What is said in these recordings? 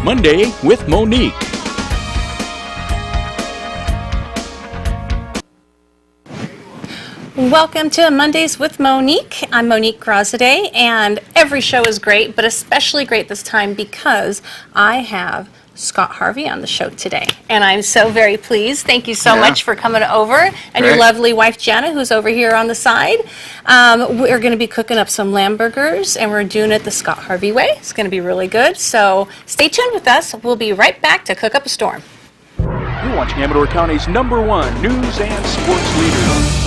Monday with Monique. Welcome to Mondays with Monique. I'm Monique Grossaday, and every show is great, but especially great this time because I have Scott Harvey on the show today, and I'm so very pleased. Thank you so much for coming over, and your lovely wife Jana, who's over here on the side. We're going to be cooking up some lamb burgers, and we're doing it the Scott Harvey way. It's going to be really good, so stay tuned with us. We'll be right back to cook up a storm. You're watching Amador County's #1 news and sports leader,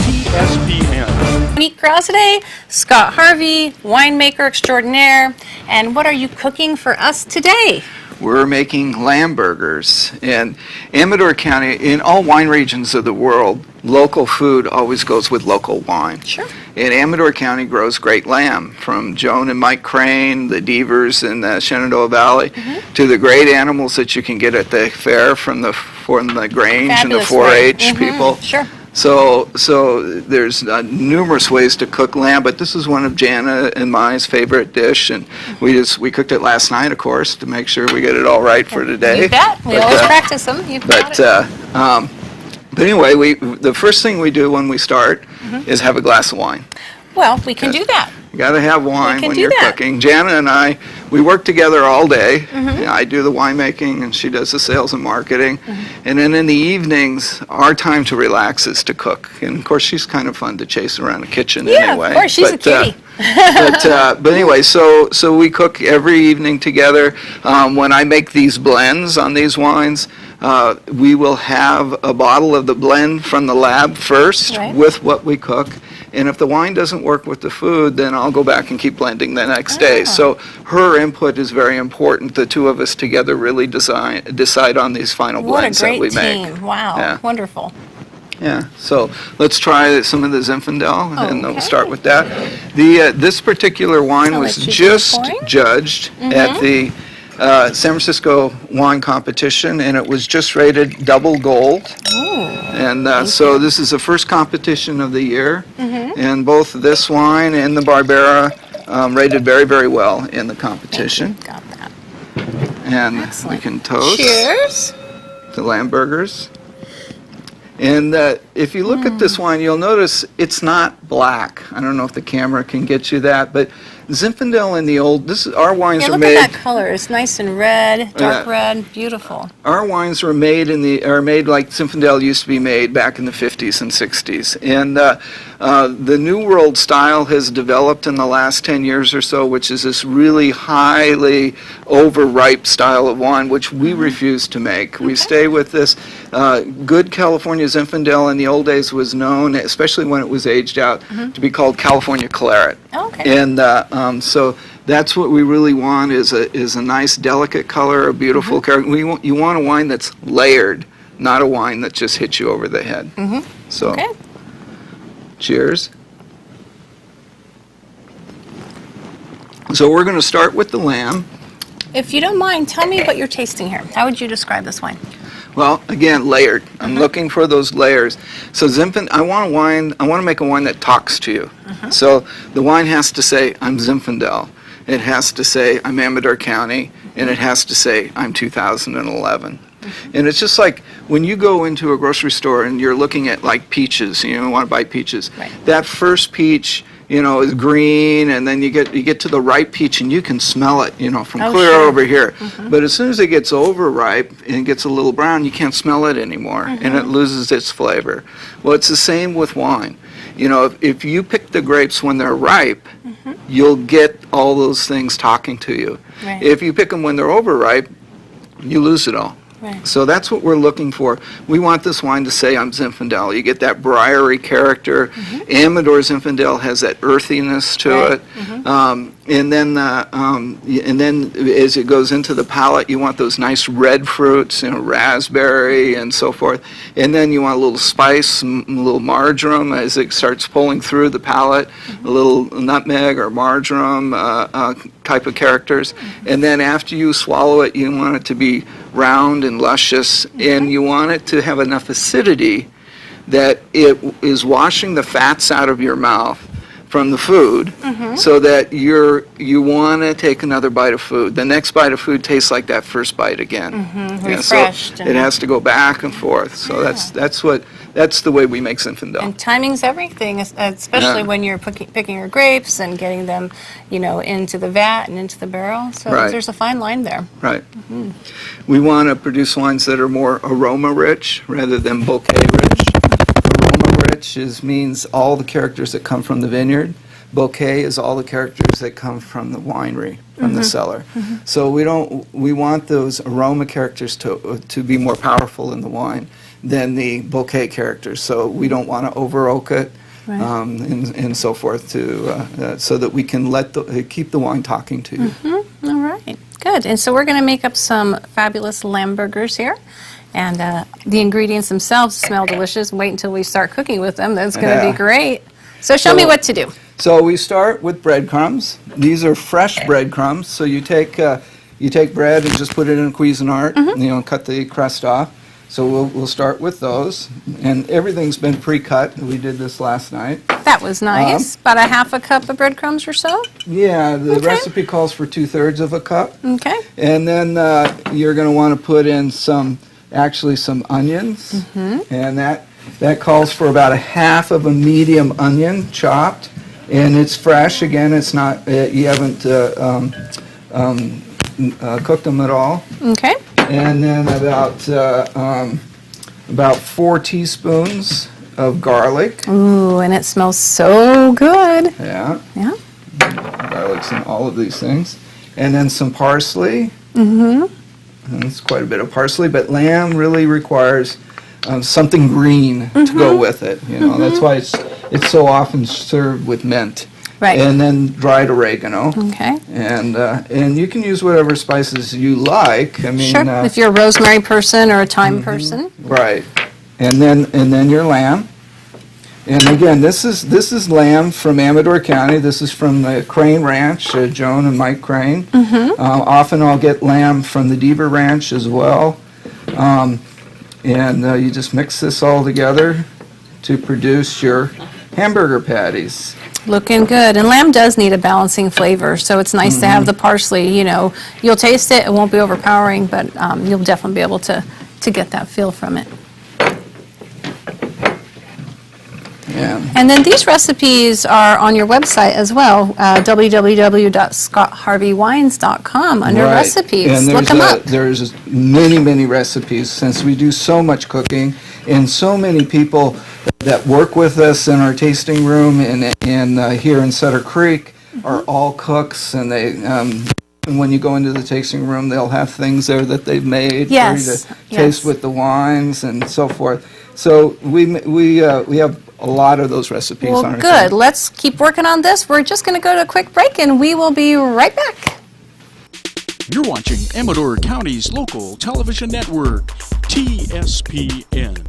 TSPN. Monique Grossaday, Scott Harvey, winemaker extraordinaire, and what are you cooking for us today? We're making lamb burgers. In Amador County, in all wine regions of the world, local food always goes with local wine. Sure. And Amador County grows great lamb, from Joan and Mike Crane, the Devers in the Shenandoah Valley, to the great animals that you can get at the fair from the Grange and the 4-H people. Sure. So there's numerous ways to cook lamb, but this is one of Jana and mine's favorite dish, and we cooked it last night, of course, to make sure we get it all right for today. You bet. We always practice them. You've got it. But anyway, the first thing we do when we start is have a glass of wine. Well, we can do that. You got to have wine when you're that. cooking. Jana and I, we work together all day. I do the winemaking and she does the sales and marketing. And then in the evenings, our time to relax is to cook. And of course, she's kind of fun to chase around the kitchen anyway. Yeah, of course, she's a kitty. But anyway, so we cook every evening together. When I make these blends on these wines, we will have a bottle of the blend from the lab first with what we cook. And if the wine doesn't work with the food, then I'll go back and keep blending the next day. So her input is very important. The two of us together really decide on these final blends that we make. What a great team. Wow, wonderful. Yeah, so let's try some of the Zinfandel, and we'll start with that. This particular wine was just judged at the San Francisco wine competition, and it was just rated double gold. And so this is the first competition of the year, and both this wine and the Barbera rated very, very well in the competition. Got that. And we can toast. Cheers. The lamb burgers. And if you look at this wine, you'll notice it's not black. I don't know if the camera can get you that, but Zinfandel in the old, our wines are made. Look at that color. It's nice and red, dark red, beautiful. Our wines were made made like Zinfandel used to be made back in the 50s and 60s. And the New World style has developed in the last 10 years or so, which is this really highly overripe style of wine, which we refuse to make. We stay with this. Good California Zinfandel in the old days was known, especially when it was aged out, to be called California Claret. And so that's what we really want is a nice delicate color, a beautiful character. You want a wine that's layered, not a wine that just hits you over the head. So, cheers. So we're going to start with the lamb. If you don't mind, tell me what you're tasting here. How would you describe this wine? Well, again, layered. I'm looking for those layers. So I want to make a wine that talks to you. So the wine has to say, I'm Zinfandel. It has to say, I'm Amador County. And it has to say, I'm 2011. And it's just like when you go into a grocery store and you're looking at like peaches, you want to buy peaches. That first peach, is green, and then you get to the ripe peach and you can smell it, from clear over here. But as soon as it gets overripe and gets a little brown, you can't smell it anymore, and it loses its flavor. Well, it's the same with wine. If you pick the grapes when they're ripe, you'll get all those things talking to you. If you pick them when they're overripe, you lose it all. So that's what we're looking for. We want this wine to say, I'm Zinfandel. You get that briary character. Amador Zinfandel has that earthiness to it. And then as it goes into the palate, you want those nice red fruits, raspberry and so forth. And then you want a little spice, a little marjoram as it starts pulling through the palate, a little nutmeg or marjoram type of characters. And then after you swallow it, you want it to be round and luscious, and you want it to have enough acidity that it is washing the fats out of your mouth, from the food, so that you want to take another bite of food. The next bite of food tastes like that first bite again. Refreshed. So it has to go back and forth. So that's the way we make Zinfandel. And timing's everything, especially Yeah. when you're picking your grapes and getting them, into the vat and into the barrel. So Right. there's a fine line there. Right. We want to produce wines that are more aroma-rich rather than bouquet-rich. Aroma-rich means all the characters that come from the vineyard. Bouquet is all the characters that come from the winery, from the cellar. So we want those aroma characters to be more powerful in the wine than the bouquet characters. So we don't want to over-oak it. Right. And so forth, so that we can keep the wine talking to you. All right, good. And so we're going to make up some fabulous lamb burgers here. And the ingredients themselves smell delicious. Wait until we start cooking with them. That's going to Yeah. be great. So show me what to do. So we start with breadcrumbs. These are fresh breadcrumbs. So you take bread and just put it in a Cuisinart, cut the crust off. So we'll start with those, and everything's been pre-cut. We did this last night. That was nice. About a half a cup of breadcrumbs or so. Yeah, the Okay. recipe calls for 2/3 of a cup. Okay. And then you're going to want to put in some onions, and that calls for about a half of a medium onion chopped, and it's fresh. Again, it's not you haven't cooked them at all. Okay. And then about 4 teaspoons of garlic. Ooh, and it smells so good. Yeah, Yeah. garlic's in all of these things. And then some parsley. And it's quite a bit of parsley, but lamb really requires something green to go with it. That's why it's so often served with mint. Right. And then dried oregano. Okay. And you can use whatever spices you like. I mean, Sure. If you're a rosemary person or a thyme person. right. And then your lamb. And again, this is lamb from Amador County. This is from the Crane Ranch, Joan and Mike Crane. Often I'll get lamb from the Deaver Ranch as well. And you just mix this all together to produce your hamburger patties. Looking good. And lamb does need a balancing flavor, so it's nice to have the parsley. You'll taste it. It won't be overpowering, but you'll definitely be able to get that feel from it. Yeah. And then these recipes are on your website as well, www.scottharveywines.com under Right. recipes. And Look them up. there's many recipes, since we do so much cooking, and so many people that work with us in our tasting room and here in Sutter Creek are all cooks, and they and when you go into the tasting room, they'll have things there that they've made for you Yes, to taste with the wines and so forth. So we have a lot of those recipes on Well, our good. site. Let's keep working on this. We're just going to go to a quick break, and we will be right back. You're watching Amador County's local television network, TSPN.